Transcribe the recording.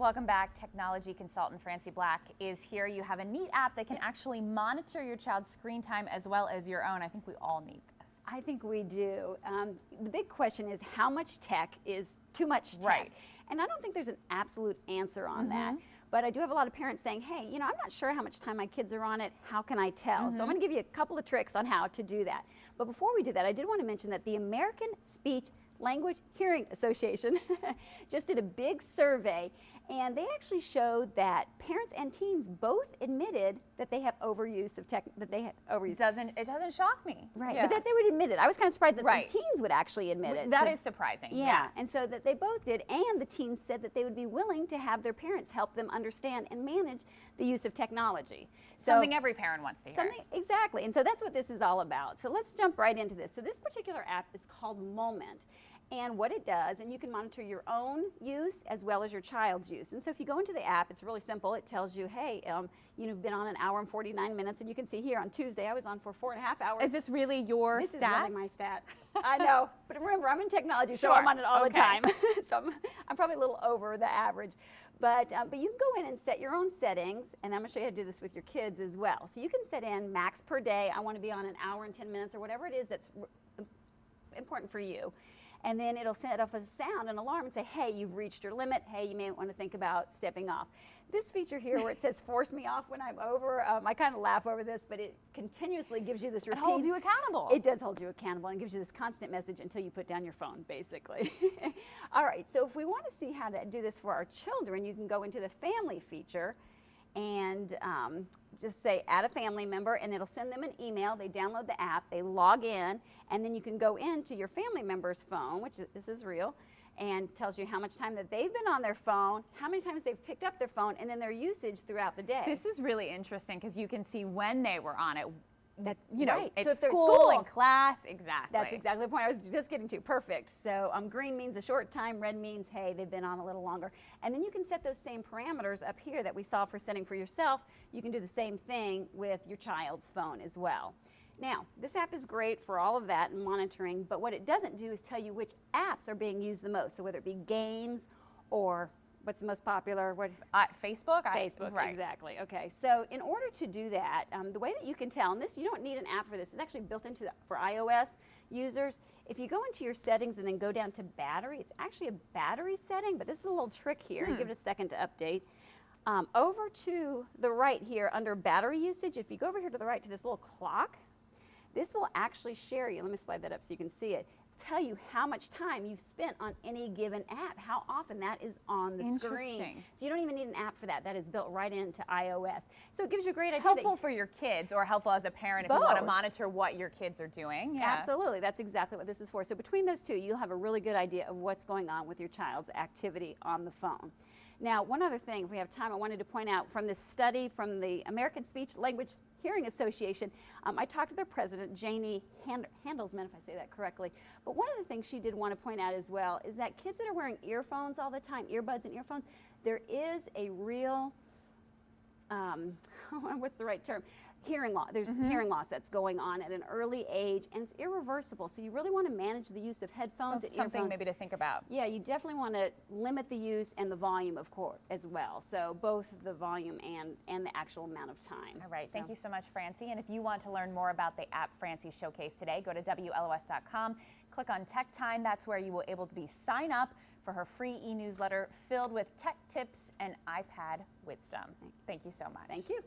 Welcome back. Technology consultant Francie Black is here. You have a neat app that can actually monitor your child's screen time as well as your own. I think we all need this. I think we do. The big question is how much tech is too much tech? Right. And I don't think there's an absolute answer on that. But I do have a lot of parents saying, hey, I'm not sure how much time my kids are on it. How can I tell? So I'm going to give you a couple of tricks on how to do that. But before we do that, I did want to mention that the American Speech Language Hearing Association just did a big survey, and they actually showed that parents and teens both admitted that they have overuse of tech. It doesn't shock me. Right, Yeah. but that they would admit it. I was kind of surprised that Right. the teens would actually admit it. That So- is surprising. yeah, and so that they both did, and the teens said that they would be willing to have their parents help them understand and manage the use of technology. So, Something every parent wants to hear. Exactly, and so that's what this is all about. So let's jump right into this. So this particular app is called Moment. And what it does, and you can monitor your own use as well as your child's use. And so if you go into the app, it's really simple. It tells you, hey, you've been on an hour and 49 minutes, and you can see here on Tuesday I was on for 4.5 hours. Is this really your This stats? is really my stat. I know, but remember, I'm in technology, so Sure. I'm on it all the Okay. time. So I'm probably a little over the average. But you can go in and set your own settings, and I'm going to show you how to do this with your kids as well. So you can set in max per day. I want to be on an hour and 10 minutes or whatever it is that's important for you. And then it'll set off a sound, an alarm, and say, hey, you've reached your limit. Hey, you may want to think about stepping off. This feature here where it says force me off when I'm over, I kind of laugh over this, but it continuously gives you this routine. It holds you accountable. It does hold you accountable and gives you this constant message until you put down your phone, basically. All right, so if we want to see how to do this for our children, you can go into the family feature and just say add a family member, and it'll send them an email. They download the app, they log in, and then you can go into your family member's phone, which this is real, and tells you how much time that they've been on their phone, how many times they've picked up their phone, and then their usage throughout the day. This is really interesting because you can see when they were on it. That's Right. So It's if they're at school and class. Exactly. That's exactly the point I was just getting to. Perfect. So green means a short time, red means, hey, they've been on a little longer. And then you can set those same parameters up here that we saw for setting for yourself. You can do the same thing with your child's phone as well. Now, this app is great for all of that and monitoring, but what it doesn't do is tell you which apps are being used the most. So whether it be games or what's the most popular? Facebook? Facebook, right. Exactly. Okay, so in order to do that, the way that you can tell, and this, you don't need an app for this, it's actually built into for iOS users. If you go into your settings and then go down to battery, it's actually a battery setting, but this is a little trick here. Give it a second to update. Over to the right here under battery usage, if you go over here to the right to this little clock, this will actually share you. Let me slide that up so you can see it. Tell you how much time you've spent on any given app, how often that is on the screen. So you don't even need an app for that. That is built right into iOS. So it gives you a great idea. Helpful for your kids or helpful as a parent if you want to monitor what your kids are doing. Yeah. Absolutely. That's exactly what this is for. So between those two, you'll have a really good idea of what's going on with your child's activity on the phone. Now, one other thing, if we have time, I wanted to point out from this study from the American Speech Language Hearing Association, I talked to their president, Janie Handelsman, if I say that correctly. But one of the things she did want to point out as well is that kids that are wearing earphones all the time, earbuds and earphones, there is a real, what's the right term? Hearing loss. There's hearing loss that's going on at an early age, and it's irreversible. So you really want to manage the use of headphones and something earphones. maybe to think about. Yeah, you definitely want to limit the use and the volume, of course, as well. So both the volume and the actual amount of time. All right. Thank you so much, Francie. And if you want to learn more about the app Francie showcased today, go to WLOS.com. Click on Tech Time. That's where you will able to sign up for her free e-newsletter filled with tech tips and iPad wisdom. Thank you so much. Thank you.